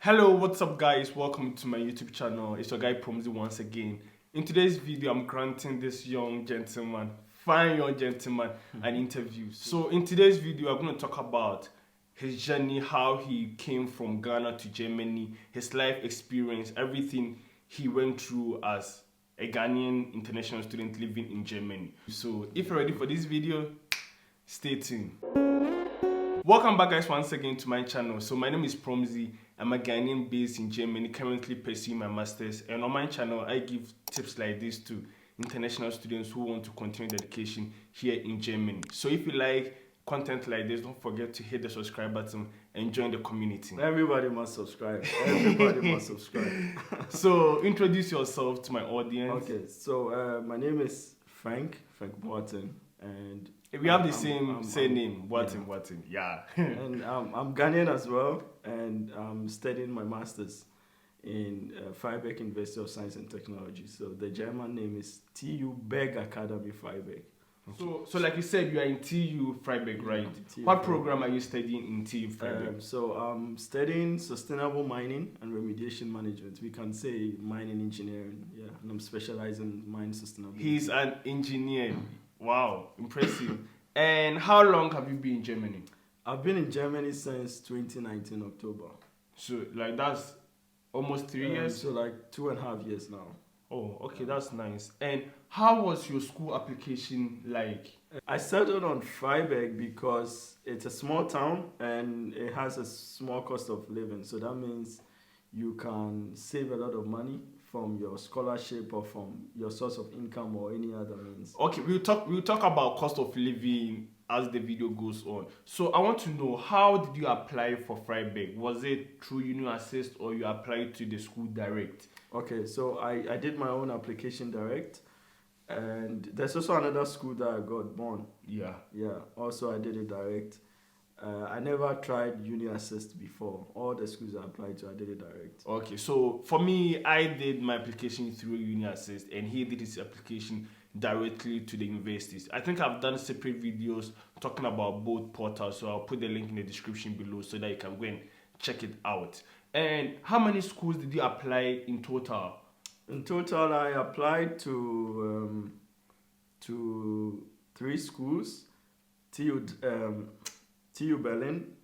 Hello, what's up guys? Welcome to my YouTube channel. It's your guy Promzy once again. In today's video, I'm granting this fine young gentleman, an interview. So in today's video, I'm going to talk about his journey, how he came from Ghana to Germany, his life experience, everything he went through as a Ghanaian international student living in Germany. So if you're ready for this video, stay tuned. Welcome back guys once again to my channel. So my name is Promzy. I'm a Ghanaian based in Germany, currently pursuing my masters, and on my channel I give tips like this to international students who want to continue their education here in Germany. So if you like content like this, don't forget to hit the subscribe button and join the community. Everybody must subscribe. Everybody must subscribe. So introduce yourself to my audience. Okay, so my name is Frank Boateng, and we have the same name, Boateng. Yeah. And I'm Ghanaian as well, and I'm studying my master's in Freiburg University of Science and Technology. So the German name is TU Berg Academy Freiburg. So like you said, you are in TU Freiburg, right? What program are you studying in TU Freiburg? So I'm studying sustainable mining and remediation management. We can say mining engineering, yeah. And I'm specializing in mine sustainability. He's an engineer. Wow, impressive. And how long have you been in Germany? I've been in Germany since 2019 October. So like that's almost 3 years? So like 2.5 years now. Oh, okay, that's nice. And how was your school application like? I settled on Freiburg because it's a small town and it has a small cost of living. So that means you can save a lot of money from your scholarship or from your source of income or any other means. Okay, we'll talk about cost of living as the video goes on. So I want to know, how did you apply for Freiburg? Was it through Uni Assist or you applied to the school direct? Okay, so I did my own application direct, and there's also another school that I got born. Yeah. Also I did it direct. I never tried Uni Assist before. All the schools I applied to, I did it direct. Okay, so for me, I did my application through Uni Assist, and he did his application directly to the universities. I think I've done separate videos talking about both portals, so I'll put the link in the description below so that you can go and check it out. And how many schools did you apply in total? In total, I applied to 3 schools: TU Berlin,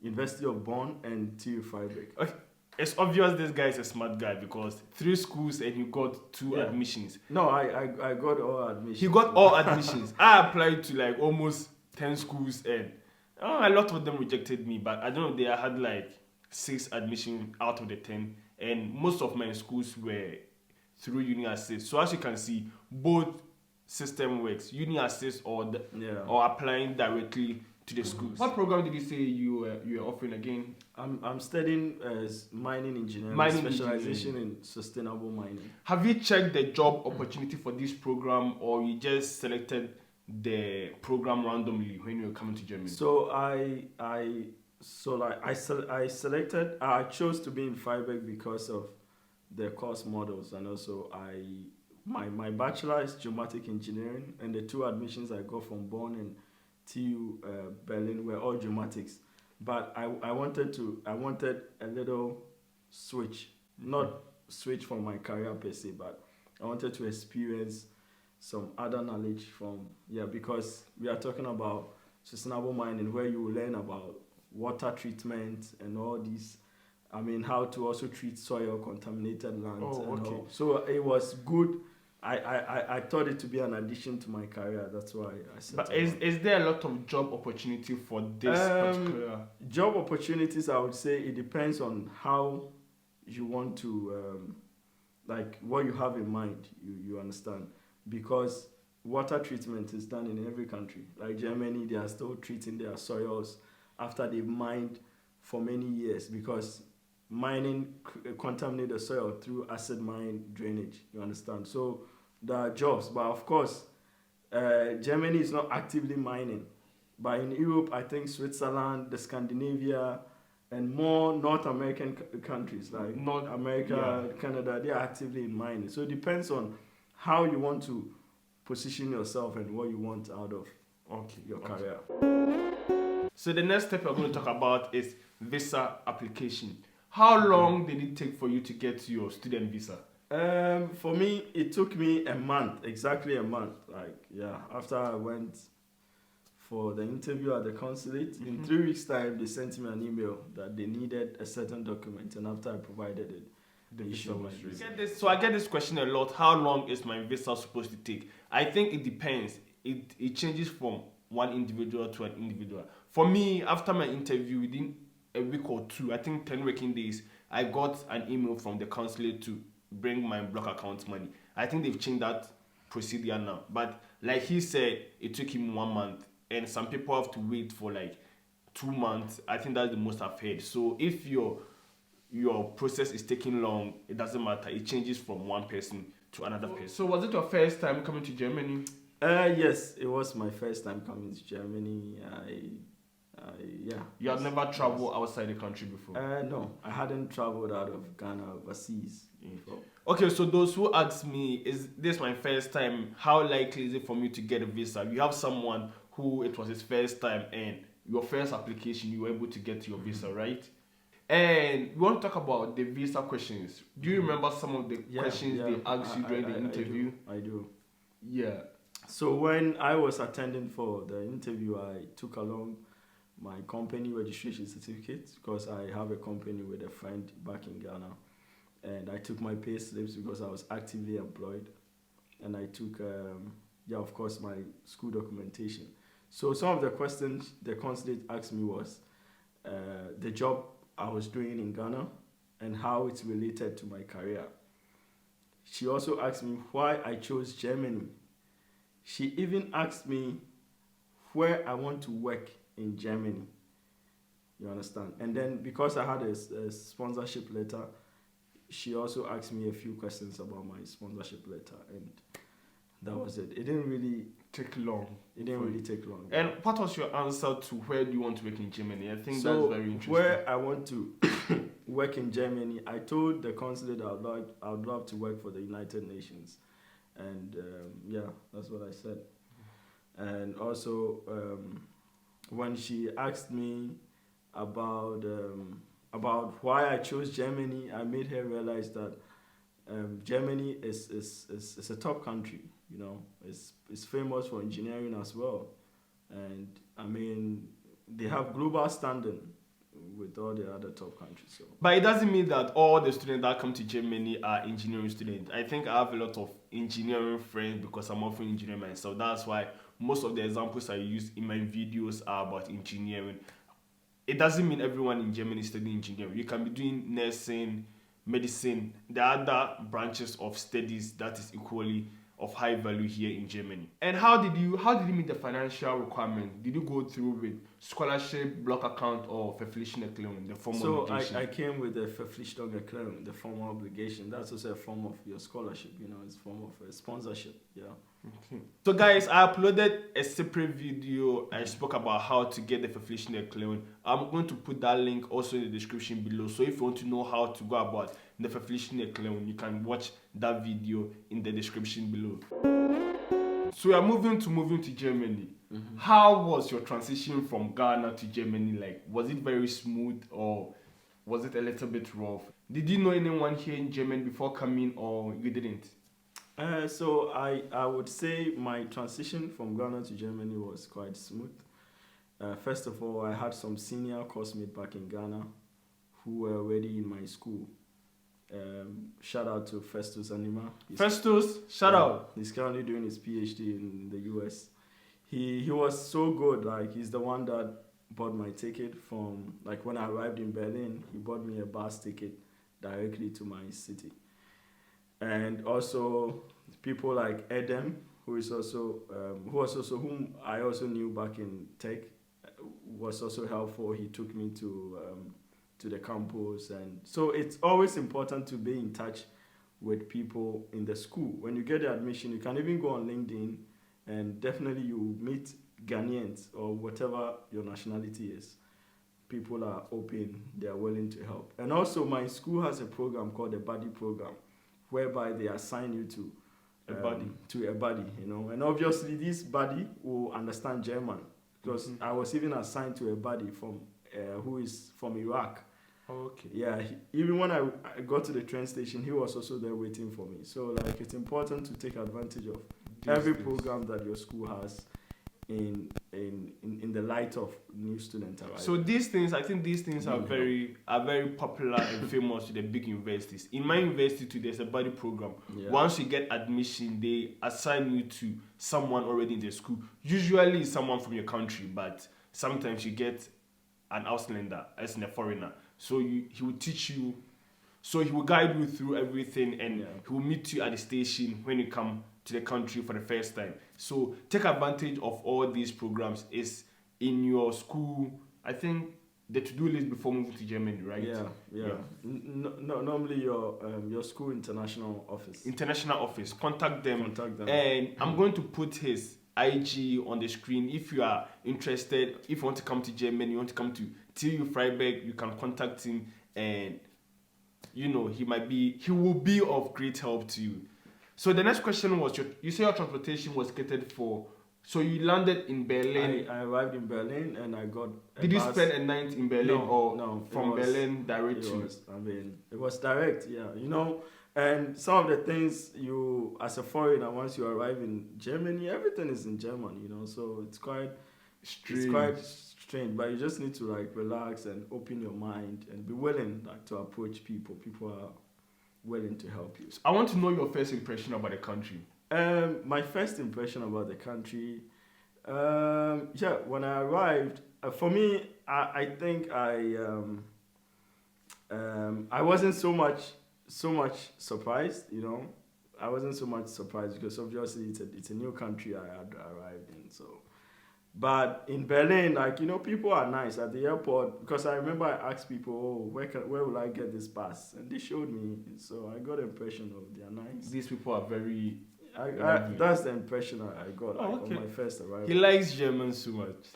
University of Bonn, and TU Freiburg. Okay. It's obvious this guy is a smart guy because 3 schools and you got 2 admissions. No, I got all admissions. He got all admissions. I applied to like almost 10 schools and a lot of them rejected me, but I don't know, I had like 6 admissions out of the 10, and most of my schools were through Uni Assist. So as you can see, both system works, Uni Assist or applying directly to the schools. What program did you say you were offering again? I'm studying mining engineering, specialization in sustainable mining. Have you checked the job opportunity for this program, or you just selected the program randomly when you were coming to Germany? So I chose to be in Freiburg because of the course models, and also my bachelor is geomatic engineering, and the 2 admissions I got from Bonn and TU Berlin were all geomatics, but I wanted a little switch, not switch from my career per se, but I wanted to experience some other knowledge from, because we are talking about sustainable mining, where you will learn about water treatment and all these, how to also treat soil, contaminated land. All. So it was good. I thought it to be an addition to my career. That's why I said. But is there a lot of job opportunity for this particular? Job opportunities, I would say it depends on how you want to, like what you have in mind. You understand? Because water treatment is done in every country. Like Germany, they are still treating their soils after they've mined for many years, because mining contaminate the soil through acid mine drainage. You understand? So there are jobs, but of course, Germany is not actively mining. But in Europe, I think Switzerland, the Scandinavia, and more North American countries like North America, Canada, they are actively in mining. So it depends on how you want to position yourself and what you want out of your career. So the next step we're going to talk about is visa application. How long did it take for you to get your student visa? For me, it took me a month, exactly a month. Like, yeah, after I went for the interview at the consulate, in 3 weeks' time, they sent me an email that they needed a certain document, and after I provided it, The they visa issued my was visa. ready. So I get this question a lot. How long is my visa supposed to take? I think it depends. It changes from one individual to an individual. For me, after my interview, within a week or two, I think 10 working days, I got an email from the consulate to bring my block account money. I think they've changed that procedure now. But like he said, it took him 1 month. And some people have to wait for like 2 months. I think that's the most I've heard. So if your process is taking long, it doesn't matter. It changes from one person to another person. So was it your first time coming to Germany? Yes, it was my first time coming to Germany. Yeah. You have never traveled outside the country before? No, I hadn't traveled out of Ghana overseas before. Okay, so those who ask me, is this my first time? How likely is it for me to get a visa? You have someone who it was his first time and your first application, you were able to get your visa, right? And we want to talk about the visa questions. Do you remember some of the questions they asked you during the interview? I do. Yeah. So when I was attending for the interview, I took along my company registration certificate because I have a company with a friend back in Ghana. And I took my pay slips because I was actively employed. And I took, of course, my school documentation. So some of the questions the consulate asked me was the job I was doing in Ghana and how it's related to my career. She also asked me why I chose Germany. She even asked me where I want to work in Germany. You understand? And then because I had a sponsorship letter, she also asked me a few questions about my sponsorship letter, and that was it. It didn't really take long. It didn't really take long. And what was your answer to where do you want to work in Germany? I think so that's very interesting. Where I want to work in Germany, I told the consulate I would love to work for the United Nations. And that's what I said. And also, when she asked me about why I chose Germany, I made her realize that Germany is a top country. You know, it's famous for engineering as well, and I mean they have global standing with all the other top countries. So. But it doesn't mean that all the students that come to Germany are engineering students. I think I have a lot of engineering friends because I'm also engineering myself. That's why most of the examples I use in my videos are about engineering. It doesn't mean everyone in Germany is studying engineering. You can be doing nursing, medicine, the other branches of studies that is equally of high value here in Germany. And how did you meet the financial requirement? Did you go through with scholarship, block account, or verpflichtende Erklärung, the formal obligation? So I came with the verpflichtende Erklärung, the formal obligation. That's also a form of your scholarship, you know, it's a form of a sponsorship, yeah. Okay. So guys, I uploaded a separate video. I spoke about how to get the verpflichtende Erklärung. I'm going to put that link also in the description below. So if you want to know how to go about the verpflichtende Erklärung, you can watch that video in the description below. So we are moving to Germany. Mm-hmm. How was your transition from Ghana to Germany like? Was it very smooth or was it a little bit rough? Did you know anyone here in Germany before coming or you didn't? So I would say my transition from Ghana to Germany was quite smooth. First of all, I had some senior classmates back in Ghana who were already in my school. Shout out to Festus Anima. Festus, shout out. He's currently doing his PhD in the US. He was so good. Like, he's the one that bought my ticket from, like, when I arrived in Berlin, he bought me a bus ticket directly to my city. And also people like Edem, whom I also knew back in tech, was also helpful. He took me to the campus, and so it's always important to be in touch with people in the school. When you get the admission, you can even go on LinkedIn, and definitely you meet Ghanaians or whatever your nationality is. People are open; they are willing to help. And also, my school has a program called the Buddy Program, whereby they assign you to a buddy, you know. And obviously, this buddy will understand German because I was even assigned to a buddy who is from Iraq. Okay. Yeah, even when I got to the train station, he was also there waiting for me. So like it's important to take advantage of every program that your school has in the light of new student arrival. So these things, I think these things are very popular and famous to the big universities. In my university too, there's a buddy program. Yeah. Once you get admission, they assign you to someone already in the school. Usually it's someone from your country, but sometimes you get an Auslander, as in a foreigner. So he will teach you, so he will guide you through everything, and he will meet you at the station when you come to the country for the first time. So take advantage of all these programs. Is in your school, I think, the to-do list before moving to Germany, right? Yeah. No, normally your school international office. Contact them. And I'm going to put his IG on the screen. If you are interested, if you want to come to Germany, you want to come to TU Freiburg, you can contact him, and he will be of great help to you. So the next question was, you say your transportation was catered for. So you landed in Berlin. I arrived in Berlin and I got a Did bus. you spend a night in Berlin No, from Berlin direct to? It was direct, yeah. And some of the things you, as a foreigner, once you arrive in Germany, everything is in German, so it's quite strange. It's quite strange, but you just need to like relax and open your mind and be willing to approach people. People are willing to help you. So I want to know your first impression about the country. My first impression about the country, when I arrived, for me, I think I wasn't so much surprised, I wasn't so much surprised because obviously it's a new country I had arrived in. So, but in Berlin, people are nice at the airport, because I remember I asked people, where will I get this pass? And they showed me, so I got the impression of they're nice. These people are very. That's the impression I got on my first arrival. He likes Germans so much.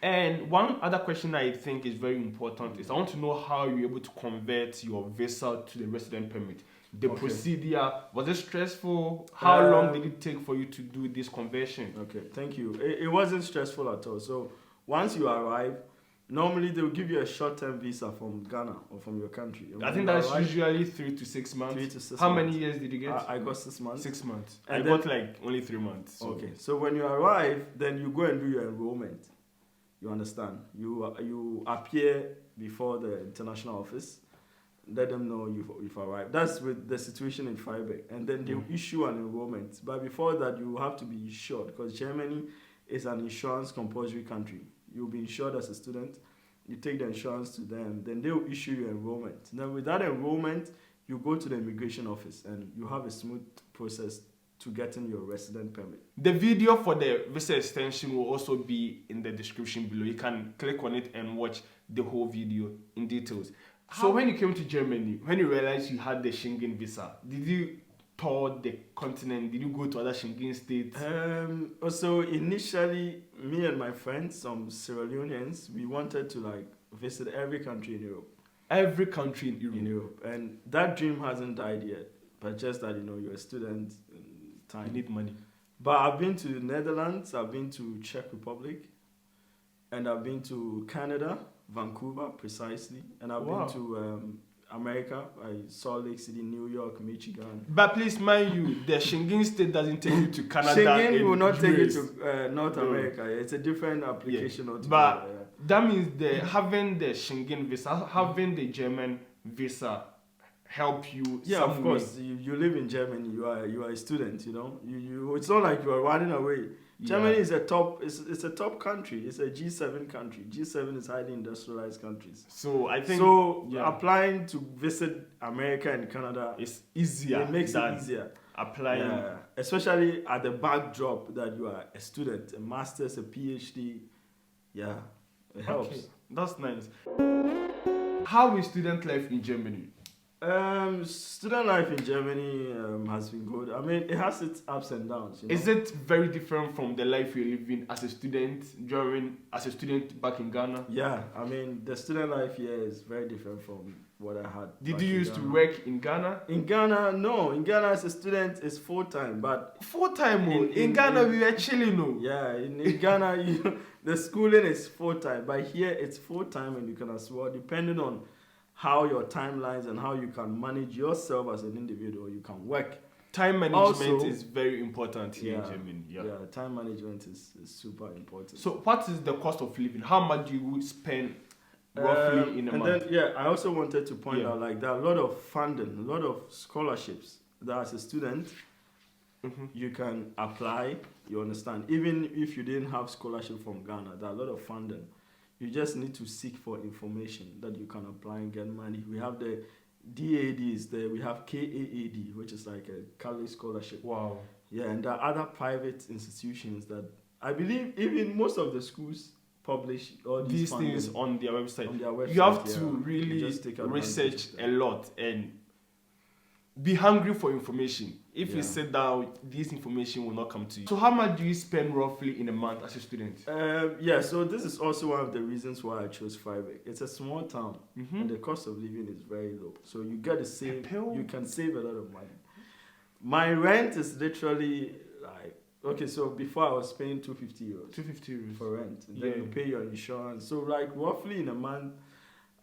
And one other question I think is very important is I want to know how you're able to convert your visa to the resident permit. The procedure, was it stressful? How long did it take for you to do this conversion? Okay, thank you. It wasn't stressful at all. So once you arrive, normally they will give you a short-term visa from Ghana or from your country. I think that's usually 3 to 6 months. 3 to 6 How months. many years did you get? I got 6 months. 6 months. And I got like only 3 months. So. Okay, so when you arrive, then you go and do your enrollment. You understand? You appear before the international office. Let them know you've arrived. That's with the situation in Freiburg. And then they'll issue an enrollment. But before that, you have to be insured, because Germany is an insurance compulsory country. You'll be insured as a student. You take the insurance to them. Then they'll issue you enrollment. Then with that enrollment, you go to the immigration office and you have a smooth process to getting your resident permit. The video for the visa extension will also be in the description below. You can click on it and watch the whole video in details. So when you came to Germany, when you realized you had the Schengen visa, did you tour the continent? Did you go to other Schengen states? So initially, me and my friends, some Sierra Leoneans, we wanted to visit every country in Europe. Every country in Europe. And that dream hasn't died yet. But just that, you're a student, time. You need money. But I've been to the Netherlands, I've been to Czech Republic, and I've been to Canada, Vancouver precisely, and I've been to America, Salt Lake City, New York, Michigan. But please mind you, the Schengen state doesn't take you to Canada. Schengen will not take you to North America. It's a different application altogether. But that means having the Schengen visa, having the German visa help you. Yeah, of course. You live in Germany. You are a student. You it's not like you are running away. Germany is it's a top country. It's a G7 country. G7 is highly industrialized countries. So I think applying to visit America and Canada is easier. It makes it easier. Applying, especially at the backdrop that you are a student, a master's, a PhD. Yeah, it helps. Okay. That's nice. How is student life in Germany? Student life in Germany has been good. I mean, it has its ups and downs. Is it very different from the life you're living as a student back in Ghana? Yeah, I mean, the student life here is very different from what I had. Did you used to work in Ghana? In Ghana, no. In Ghana, as a student, it's full-time. But full-time? In Ghana, we were chilling. Yeah, in Ghana, The schooling is full time, but here it's full time, and you can as well, depending on how your timelines and how you can manage yourself as an individual, you can work. Time management Also, is very important here in Germany. Yeah. Time management is super important. So, what is the cost of living? How much do you spend roughly in a month? And then, I also wanted to point out, like, there are a lot of funding, a lot of scholarships that as a student, you can apply, you understand. Even if you didn't have scholarship from Ghana, there are a lot of funding. You just need to seek for information that you can apply and get money. We have the DADs there, we have KAAD, which is like a college scholarship. Wow. Yeah, and there are other private institutions that I believe even most of the schools publish all these things on their website. You have to really research a lot and be hungry for information. If you sit down, this information will not come to you. So how much do you spend roughly in a month as a student? So this is also one of the reasons why I chose Freiburg. It's a small town, and the cost of living is very low. So you get to save, you can save a lot of money. My rent is literally like, okay, so before I was paying 250 euros. 250 euros for rent. And then you pay your insurance. So like roughly in a month,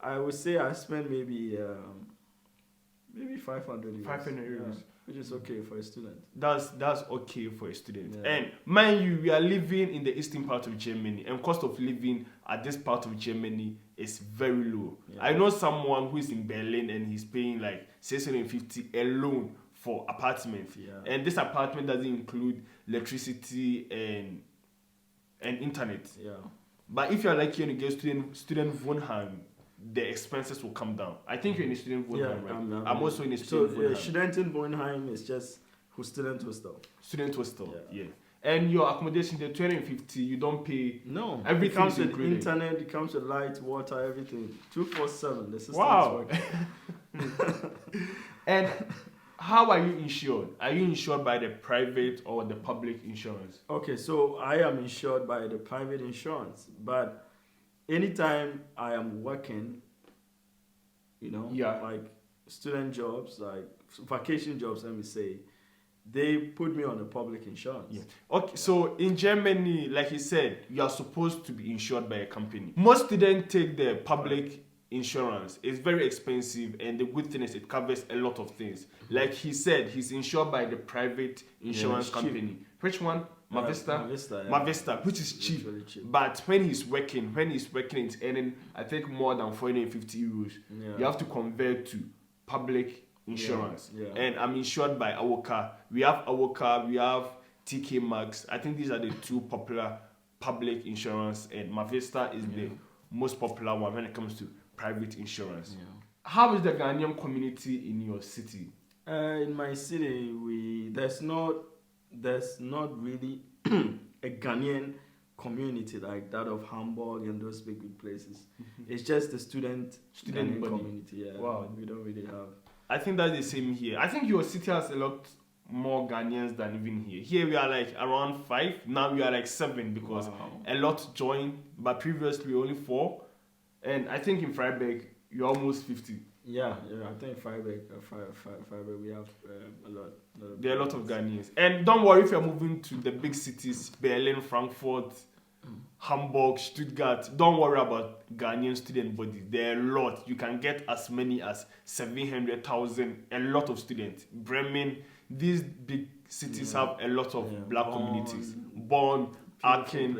I would say I spend maybe 500 euros. 500 euros. Which is okay for a student. That's okay for a student. And mind you, we are living in the eastern part of Germany, and cost of living at this part of Germany is very low. I know someone who is in Berlin and he's paying like 650 alone for apartment. And this apartment doesn't include electricity and internet. But if you're lucky and you get student Wohnheim, the expenses will come down. I think you're in a student Wohnheim, right? I'm also in a student Wohnheim. So Studenten Wohnheim is just student hostel. Student hostel, And your accommodation, the 250, you don't pay. No, everything comes with internet, it comes with light, water, everything. 247. The system is working. And how are you insured? Are you insured by the private or the public insurance? Okay, so I am insured by the private insurance, but anytime I am working, like student jobs, like vacation jobs, let me say, they put me on the public insurance. Okay, so in Germany, like you said, you are supposed to be insured by a company. Most students take the public insurance. It's very expensive, and the good thing is it covers a lot of things. Like he said, he's insured by the private insurance company. Cheap. Which one? Mavista, which is cheap. But when he's working, it's earning, I think, more than 450 euros. You have to convert to public insurance. And I'm insured by Awoka. We have Awoka, we have TK Maxx. I think these are the two popular public insurance, and Mavista is the most popular one when it comes to private insurance. How is the Ghanaian community in your city? In my city, there's not really a Ghanaian community like that of Hamburg and those big places. It's just the student community. Wow, we don't really have. I think that's the same here. I think your city has a lot more Ghanaians than even here. Here we are like around 5. Now we are like 7 because a lot joined, but previously only 4. And I think in Freiburg you're almost 50. I think Freiburg we have a lot. There are a lot of Ghanaians. And don't worry if you're moving to the big cities, Berlin, Frankfurt, Hamburg, Stuttgart. Don't worry about Ghanaian student bodies. There are a lot. You can get as many as 700,000. A lot of students. Bremen, these big cities have a lot of black communities. Bonn, Aachen,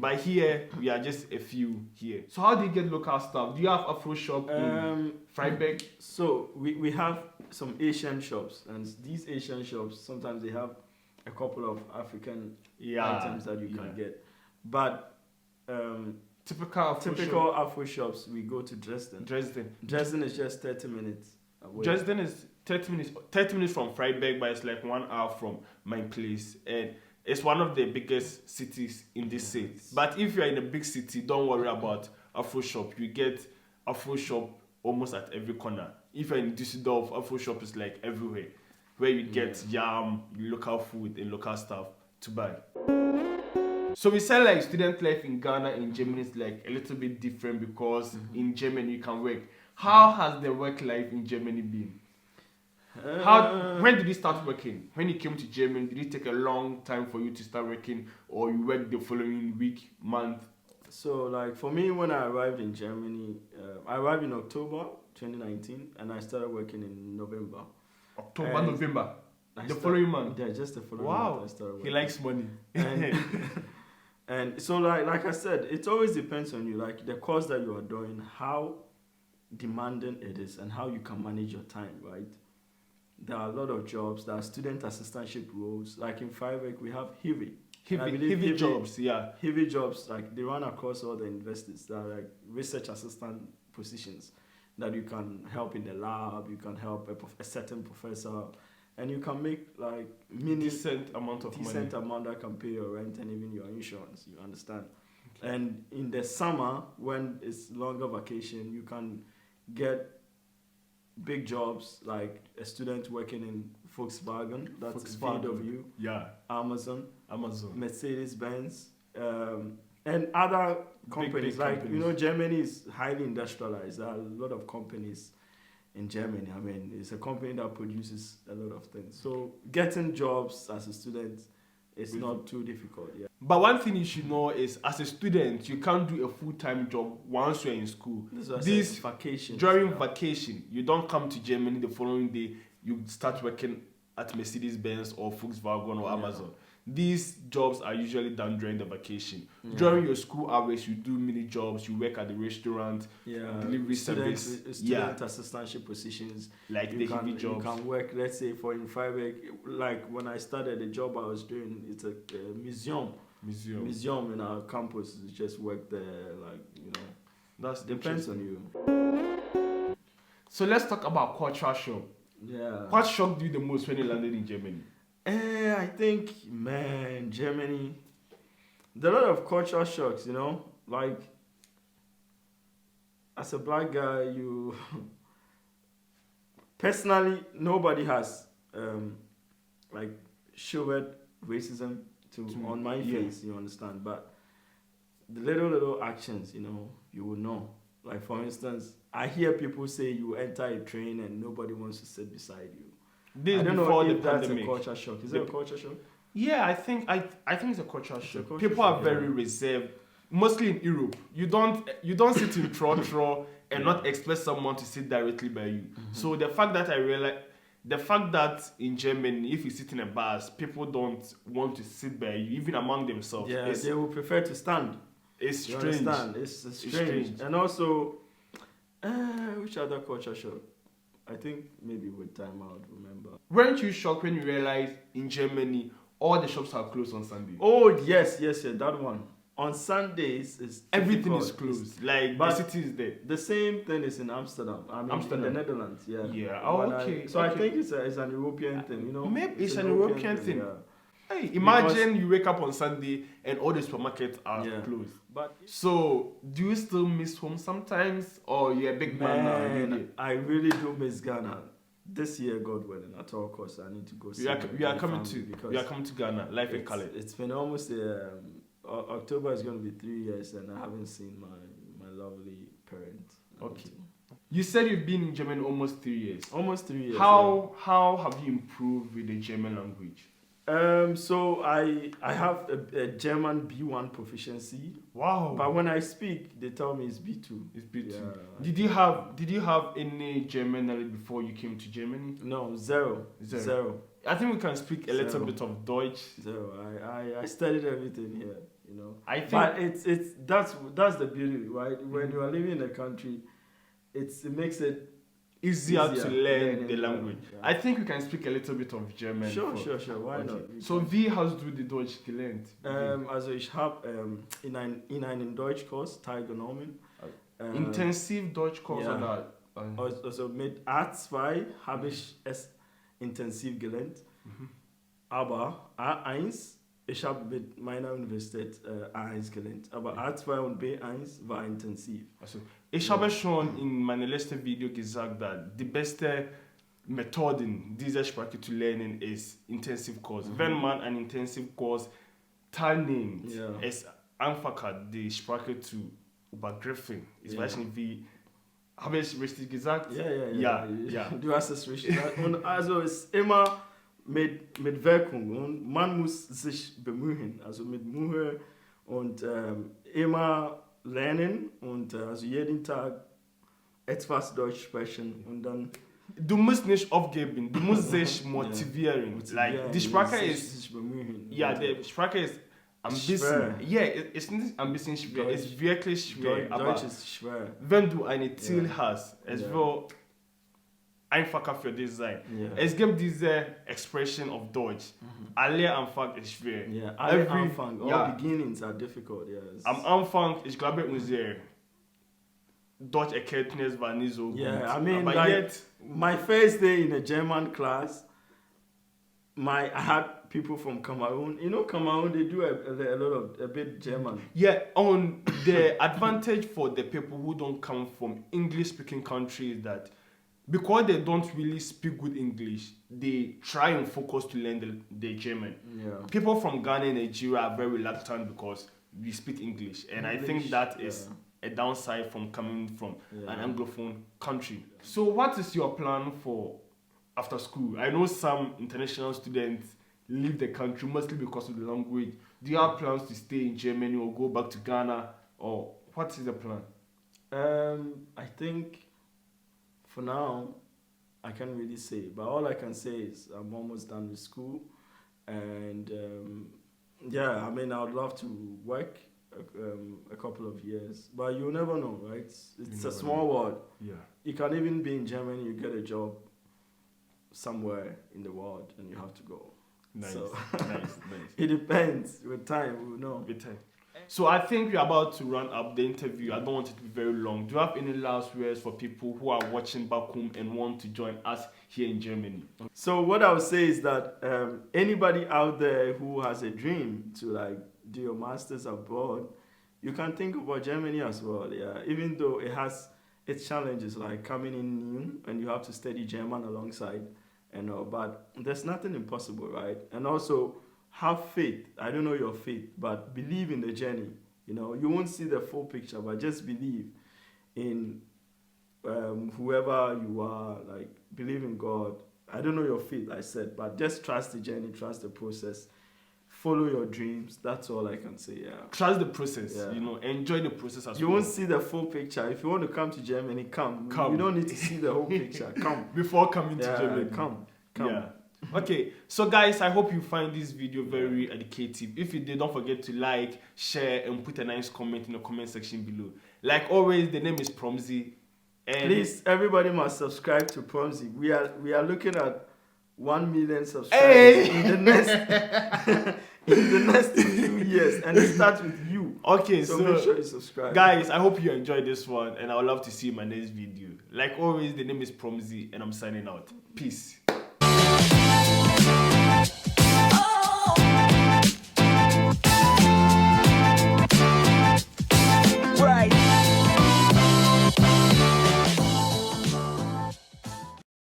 but here we are just a few here. So how do you get local stuff? Do you have Afro shop in Freiburg? So we have some Asian shops, and these Asian shops sometimes they have a couple of African items that you can get. But typical Afro shops, we go to Dresden. Dresden is just 30 minutes away. Dresden is 30 minutes from Freiburg, but it's like 1 hour from my place, and it's one of the biggest cities in this city. But if you're in a big city, don't worry about Afro shop. You get Afro shop almost at every corner. If you're in Düsseldorf, Afro shop is like everywhere, where you get yam, local food, and local stuff to buy. So we said like student life in Ghana and Germany is like a little bit different because in Germany you can work. How has the work life in Germany been? When did you start working? When you came to Germany, did it take a long time for you to start working, or you worked the following week, month? So, like for me, when I arrived in Germany, I arrived in October 2019, and I started working in November. October, November. The following month. Yeah, just the following Wow. month I started working. He likes money. And so, like I said, it always depends on you. Like the course that you are doing, how demanding it is, and how you can manage your time. Right? There are a lot of jobs. There are student assistantship roles. Like in Fiverr, we have heavy jobs. Yeah. Heavy jobs, like they run across all the universities. There are like research assistant positions that you can help in the lab. You can help a certain professor. And you can make like decent amount that can pay your rent and even your insurance. You understand? Okay. And in the summer, when it's longer vacation, you can get big jobs like a student working in Volkswagen. That's VW. Yeah. Amazon. Mercedes Benz. And other companies big like companies. Germany is highly industrialized. There are a lot of companies in Germany. I mean, it's a company that produces a lot of things. So getting jobs as a student is not too difficult. Yeah. But one thing you should know is, as a student, you can't do a full-time job once you're in school. This vacation. During vacation, you don't come to Germany the following day. You start working at Mercedes Benz or Volkswagen or Amazon. These jobs are usually done during the vacation. During your school hours, you do mini jobs. You work at the restaurant, delivery service, student assistantship positions. Like the heavy jobs. You can work, let's say, in Fiverr. Like when I started the job I was doing, it's a museum in our campus. You just work there, That's depends on you. So let's talk about culture shock. Yeah. What shocked you the most when you landed in Germany? I think, Germany, there are a lot of cultural shocks, like as a black guy, personally, nobody has showed racism on my face, you understand, but the little actions, you will know. Like for instance, I hear people say you enter a train and nobody wants to sit beside you. This I don't know if that's a culture shock. Is it a culture shock? Yeah, I think it's a culture shock. People are very reserved, mostly in Europe. You don't sit in trotro and not expect someone to sit directly by you. Mm-hmm. So the fact that in Germany, if you sit in a bus, people don't want to sit by you, even among themselves. Yeah, they will prefer to stand. It's strange. It's strange. And also, which other culture shock? I think maybe with time I would remember. Weren't you shocked when you realized in Germany all the shops are closed on Sunday? Oh yes, that one. On Sundays, everything is closed. But the city is there. The same thing is in Amsterdam. in the Netherlands. Yeah. Yeah. Oh, okay. I think it's an European thing. Maybe it's an European thing. Yeah. Hey, imagine you wake up on Sunday and all the supermarkets are closed. So, do you still miss home sometimes, or you're a big man now? I really do miss Ghana. This year, God willing, at all costs, I need to go see. We are coming to Ghana, life in Cali. It's been almost October is going to be 3 years, and I haven't seen my lovely parents. Okay. You said you've been in Germany almost 3 years. Almost 3 years. How have you improved with the German language? So I have a German B1 proficiency. Wow! But when I speak, they tell me it's B2. It's B2. Yeah. Did you have any German knowledge before you came to Germany? No, zero. I think we can speak a little bit of Deutsch. Zero. I studied everything here. I think, but that's the beauty, right? When you are living in a country, it makes it easier to learn the language. Yeah. I think we can speak a little bit of German. Sure. Why not? So, wie hast du die Deutsch gelernt? Also ich habe in einen Deutschkurs teilgenommen. Intensiv Deutschkurs oder? Also mit A2 habe ich es intensiv gelernt. Aber A1, ich habe mit meiner Universität A1 gelernt. Aber A2 und B1 war intensiv. Also, ich habe schon in meinem letzten Video gesagt, dass die beste Methoden, diese Sprache zu lernen, ist Intensivkurs. Wenn man einen Intensivkurs teilnimmt, ist einfacher, die Sprache zu übergriffen. Ich weiß nicht, wie Habe ich richtig gesagt? Ja. Du hast es richtig gesagt. Und also es ist immer mit Wirkung und man muss sich bemühen, also mit Mühe und immer lernen und also jeden Tag etwas Deutsch sprechen und dann... Du musst nicht aufgeben, du musst dich motivieren. Like, die Sprache ist... sich bemühen. Ja, die Sprache ist ein bisschen... Schwer. Ja, ist nicht ein bisschen schwer, Deutsch, es ist wirklich schwer. Aber Deutsch ist schwer. wenn du ein Ziel hast, es wird einfacher für dich sein. Ja. Es gibt diese Expression of Deutsch. Alle Anfang ist schwer. Ja, alle Anfang, all beginnings are difficult. Yes. Am Anfang, ich glaube, unsere Deutscherkenntnis war nicht so gut. Yeah, I mean, aber like, jetzt, my first day in a German class, I had people from Cameroon. You know, Cameroon, they do a bit German. yeah, on the advantage for the people who don't come from English-speaking countries that because they don't really speak good English, they try and focus to learn the German. Yeah. People from Ghana and Nigeria are very reluctant because we speak English, and I think that is a downside from coming from an Anglophone country. So what is your plan for after school? I know some international students leave the country mostly because of the language. Do you have plans to stay in Germany or go back to Ghana, or what is the plan? I think for now, I can't really say, but all I can say is I'm almost done with school, and I mean, I would love to work a couple of years, but you never know, right? It's a small world. Yeah. You can even be in Germany, you get a job somewhere in the world, and you have to go. Nice, So nice. it depends. With time, we'll know. With time. So I think we're about to run up the interview. I don't want it to be very long. Do you have any last words for people who are watching back home and want to join us here in Germany? So what I would say is that anybody out there who has a dream to like do your masters abroad, you can think about Germany as well. Yeah, even though it has its challenges like coming in new and you have to study German alongside, but there's nothing impossible, right? And also have faith. I don't know your faith, but believe in the journey. You know, you won't see the full picture, but just believe in whoever you are. Like, believe in God. I don't know your faith, I said, but just trust the journey, trust the process, follow your dreams. That's all I can say. Yeah, trust the process. You know, enjoy the process as well. You won't see the full picture. If you want to come to Germany, come. You don't need to see the whole picture. Come before coming to Germany. Come. Yeah. Okay, so guys, I hope you find this video very educative. If you did, don't forget to like, share, and put a nice comment in the comment section below. Like always, the name is Promzy. And please, everybody must subscribe to Promzy. We are looking at 1 million subscribers in the next 2 years, and it starts with you. Okay, so make sure you subscribe. Guys, I hope you enjoyed this one, and I would love to see you in my next video. Like always, the name is Promzy, and I'm signing out. Peace.